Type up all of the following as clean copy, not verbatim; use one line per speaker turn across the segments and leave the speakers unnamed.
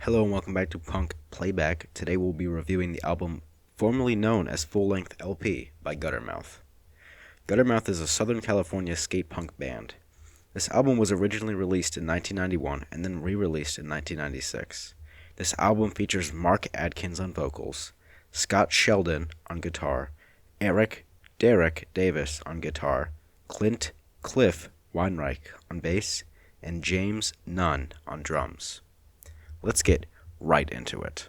Hello and welcome back to Punk Playback. Today we'll be reviewing the album formerly known as Full Length LP by Guttermouth. Guttermouth is a Southern California skate punk band. This album was originally released in 1991 and then re-released in 1996. This album features Mark Adkins on vocals, Scott Sheldon on guitar, Eric Derek Davis on guitar, Cliff Weinreich on bass, and James Nunn on drums. Let's get right into it.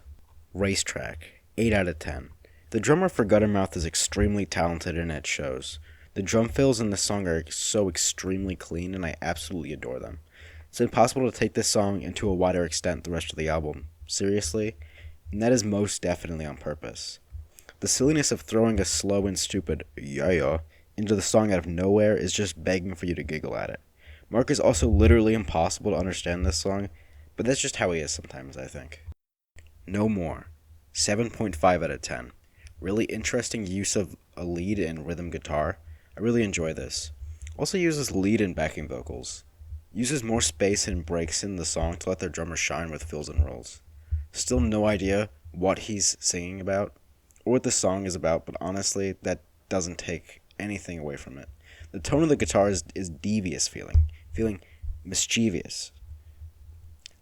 Racetrack, 8 out of 10. The drummer for Guttermouth is extremely talented and it shows. The drum fills in this song are so extremely clean and I absolutely adore them. It's impossible to take this song into a wider extent the rest of the album seriously, and that is most definitely on purpose. The silliness of throwing a slow and stupid yeah into the song out of nowhere is just begging for you to giggle at it. Mark is also literally impossible to understand this song, but that's just how he is sometimes, I think. No More, 7.5 out of 10. Really interesting use of a lead and rhythm guitar. I really enjoy this. Also uses lead and backing vocals. Uses more space and breaks in the song to let their drummer shine with fills and rolls. Still no idea what he's singing about or what the song is about, but honestly, that doesn't take anything away from it. The tone of the guitar is devious feeling mischievous.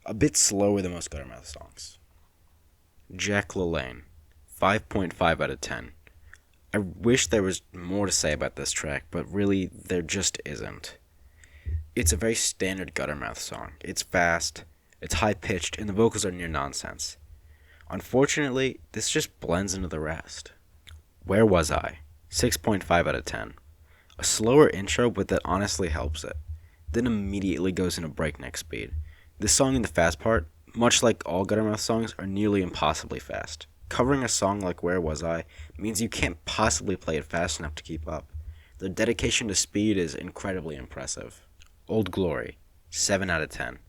A bit slower than most Guttermouth songs. Jack LaLanne, 5.5 out of 10. I wish there was more to say about this track, but really there just isn't. It's a very standard Guttermouth song. It's fast, it's high-pitched, and the vocals are near nonsense. Unfortunately, this just blends into the rest. Where Was I? 6.5 out of 10. A slower intro, but that honestly helps it. Then immediately goes into breakneck speed. This song and the fast part, much like all Guttermouth songs, are nearly impossibly fast. Covering a song like Where Was I means you can't possibly play it fast enough to keep up. The dedication to speed is incredibly impressive. Old Glory, 7 out of 10.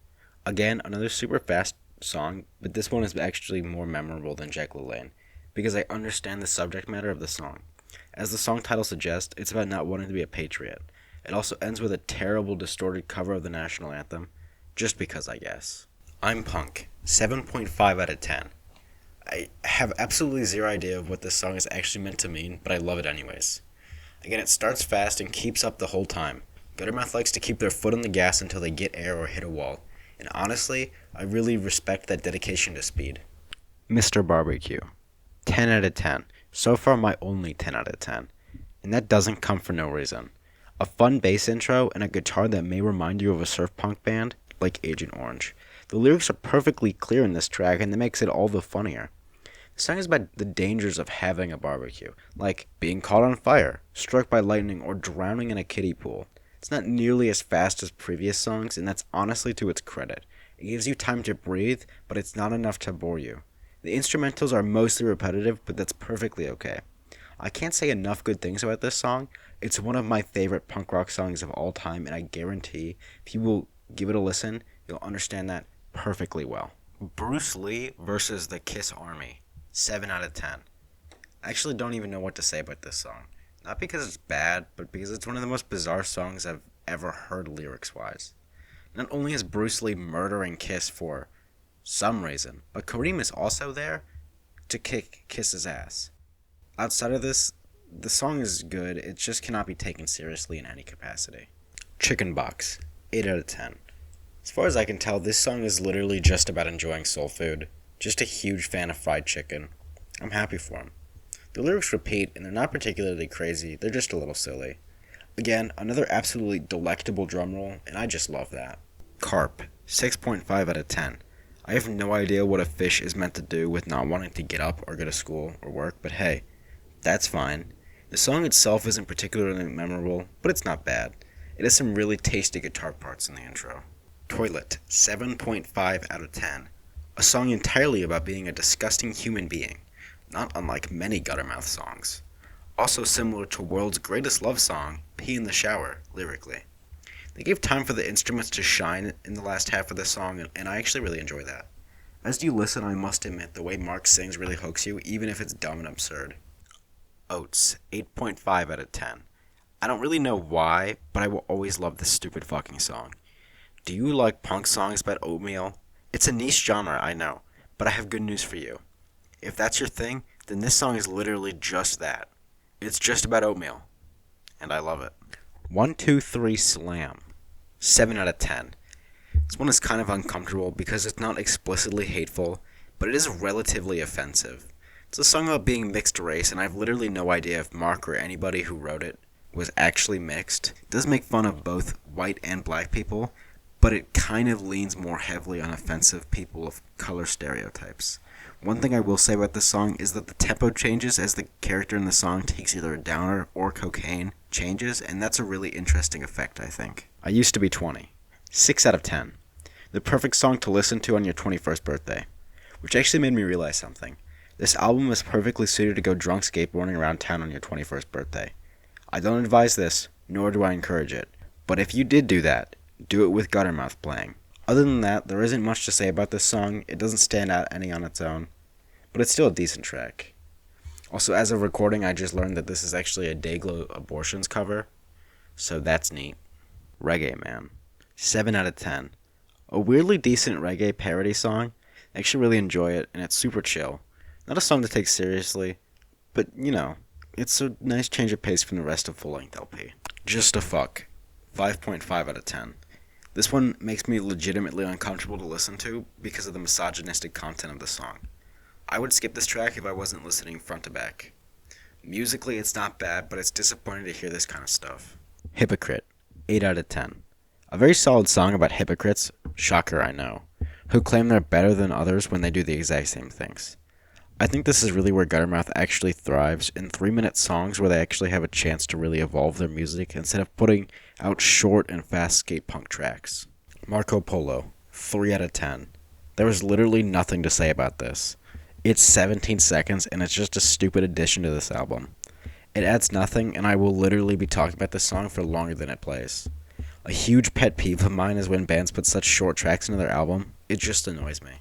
Again, another super fast song, but this one is actually more memorable than Jack LaLanne, because I understand the subject matter of the song. As the song title suggests, it's about not wanting to be a patriot. It also ends with a terrible distorted cover of the national anthem. Just because, I guess. I'm Punk, 7.5 out of 10. I have absolutely zero idea of what this song is actually meant to mean, but I love it anyways. Again, it starts fast and keeps up the whole time. Guttermouth likes to keep their foot on the gas until they get air or hit a wall. And honestly, I really respect that dedication to speed. Mr. Barbecue, 10 out of 10. So far, my only 10 out of 10. And that doesn't come for no reason. A fun bass intro and a guitar that may remind you of a surf punk band, like Agent Orange. The lyrics are perfectly clear in this track, and that makes it all the funnier. The song is about the dangers of having a barbecue, like being caught on fire, struck by lightning, or drowning in a kiddie pool. It's not nearly as fast as previous songs, and that's honestly to its credit. It gives you time to breathe, but it's not enough to bore you. The instrumentals are mostly repetitive, but that's perfectly okay. I can't say enough good things about this song. It's one of my favorite punk rock songs of all time, and I guarantee if you will give it a listen, you'll understand that perfectly well. Bruce Lee versus the Kiss Army, 7 out of 10. I actually don't even know what to say about this song. Not because it's bad, but because it's one of the most bizarre songs I've ever heard lyrics-wise. Not only is Bruce Lee murdering Kiss for some reason, but Kareem is also there to kick Kiss's ass. Outside of this, the song is good, it just cannot be taken seriously in any capacity. Chicken Box, 8 out of 10. As far as I can tell, this song is literally just about enjoying soul food. Just a huge fan of fried chicken. I'm happy for him. The lyrics repeat, and they're not particularly crazy, they're just a little silly. Again, another absolutely delectable drum roll, and I just love that. Carp, 6.5 out of 10. I have no idea what a fish is meant to do with not wanting to get up or go to school or work, but hey, that's fine. The song itself isn't particularly memorable, but it's not bad. It has some really tasty guitar parts in the intro. Toilet, 7.5 out of 10. A song entirely about being a disgusting human being, not unlike many Guttermouth songs. Also similar to World's Greatest Love Song, Pee in the Shower, lyrically. They gave time for the instruments to shine in the last half of the song, and I actually really enjoy that. As you listen, I must admit, the way Mark sings really hooks you, even if it's dumb and absurd. Oats, 8.5 out of 10. I don't really know why, but I will always love this stupid fucking song. Do you like punk songs about oatmeal? It's a niche genre, I know, But I have good news for you. If that's your thing, then this song is literally just that. It's just about oatmeal. And I love it. 1-2-3 Slam. 7 out of 10. This one is kind of uncomfortable because it's not explicitly hateful, but it is relatively offensive. It's a song about being mixed race, and I've literally no idea if Mark or anybody who wrote it was actually mixed. It does make fun of both white and black people, but it kind of leans more heavily on offensive people of color stereotypes. One thing I will say about this song is that the tempo changes as the character in the song takes either a downer or cocaine changes, and that's a really interesting effect, I think. I used to be 20. 6 out of 10. The perfect song to listen to on your 21st birthday. Which actually made me realize something. This album is perfectly suited to go drunk skateboarding around town on your 21st birthday. I don't advise this, nor do I encourage it. But if you did do that, do it with Guttermouth playing. Other than that, there isn't much to say about this song. It doesn't stand out any on its own. But it's still a decent track. Also, as of recording, I just learned that this is actually a Dayglow Abortions cover. So that's neat. Reggae Man. 7 out of 10. A weirdly decent reggae parody song. I actually really enjoy it, and it's super chill. Not a song to take seriously, but, it's a nice change of pace from the rest of full-length LP. Just a Fuck. 5.5 out of 10. This one makes me legitimately uncomfortable to listen to because of the misogynistic content of the song. I would skip this track if I wasn't listening front to back. Musically, it's not bad, but it's disappointing to hear this kind of stuff. Hypocrite. 8 out of 10. A very solid song about hypocrites, shocker I know, who claim they're better than others when they do the exact same things. I think this is really where Guttermouth actually thrives, in 3-minute songs where they actually have a chance to really evolve their music instead of putting out short and fast skate punk tracks. Marco Polo. 3 out of 10. There was literally nothing to say about this. It's 17 seconds and it's just a stupid addition to this album. It adds nothing, and I will literally be talking about this song for longer than it plays. A huge pet peeve of mine is when bands put such short tracks into their album. It just annoys me.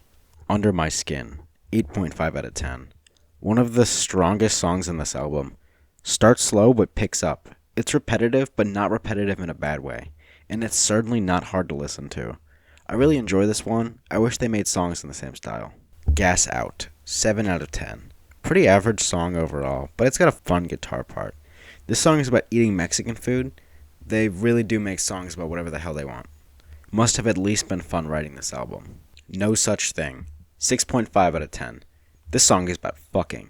Under My Skin. 8.5 out of 10. One of the strongest songs in this album. Starts slow but picks up. It's repetitive, but not repetitive in a bad way. And it's certainly not hard to listen to. I really enjoy this one. I wish they made songs in the same style. Gas Out. 7 out of 10. Pretty average song overall, but it's got a fun guitar part. This song is about eating Mexican food. They really do make songs about whatever the hell they want. Must have at least been fun writing this album. No Such Thing. 6.5 out of 10. This song is about fucking.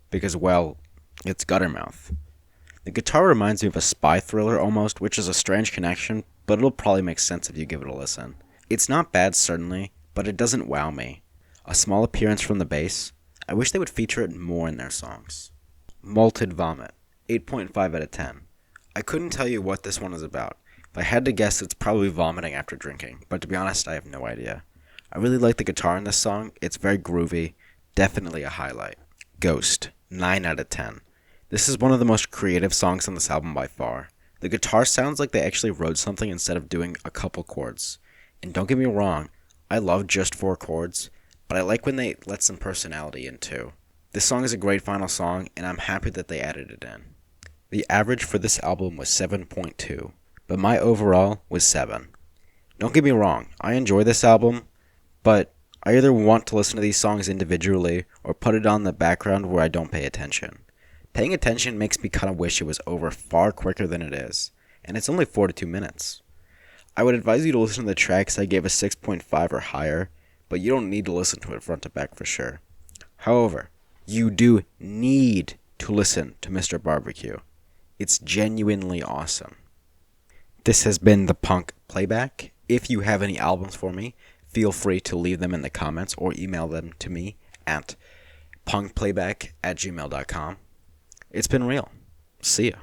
Because, well, it's Guttermouth. The guitar reminds me of a spy thriller almost, which is a strange connection, but it'll probably make sense if you give it a listen. It's not bad, certainly, but it doesn't wow me. A small appearance from the bass. I wish they would feature it more in their songs. Malted Vomit. 8.5 out of 10. I couldn't tell you what this one is about. If I had to guess, it's probably vomiting after drinking, but to be honest, I have no idea. I really like the guitar in this song. It's very groovy. Definitely a highlight. Ghost. 9 out of 10. This is one of the most creative songs on this album by far. The guitar sounds like they actually wrote something instead of doing a couple chords. And don't get me wrong, I love just 4 chords, but I like when they let some personality in too. This song is a great final song, and I'm happy that they added it in. The average for this album was 7.2, but my overall was 7. Don't get me wrong, I enjoy this album, but I either want to listen to these songs individually or put it on the background where I don't pay attention. Paying attention makes me kind of wish it was over far quicker than it is, and it's only 42 minutes. I would advise you to listen to the tracks I gave a 6.5 or higher, but you don't need to listen to it front to back for sure. However, you do need to listen to Mr. Barbecue. It's genuinely awesome. This has been the Punk Playback. If you have any albums for me, feel free to leave them in the comments or email them to me at punkplayback@gmail.com. It's been real. See ya.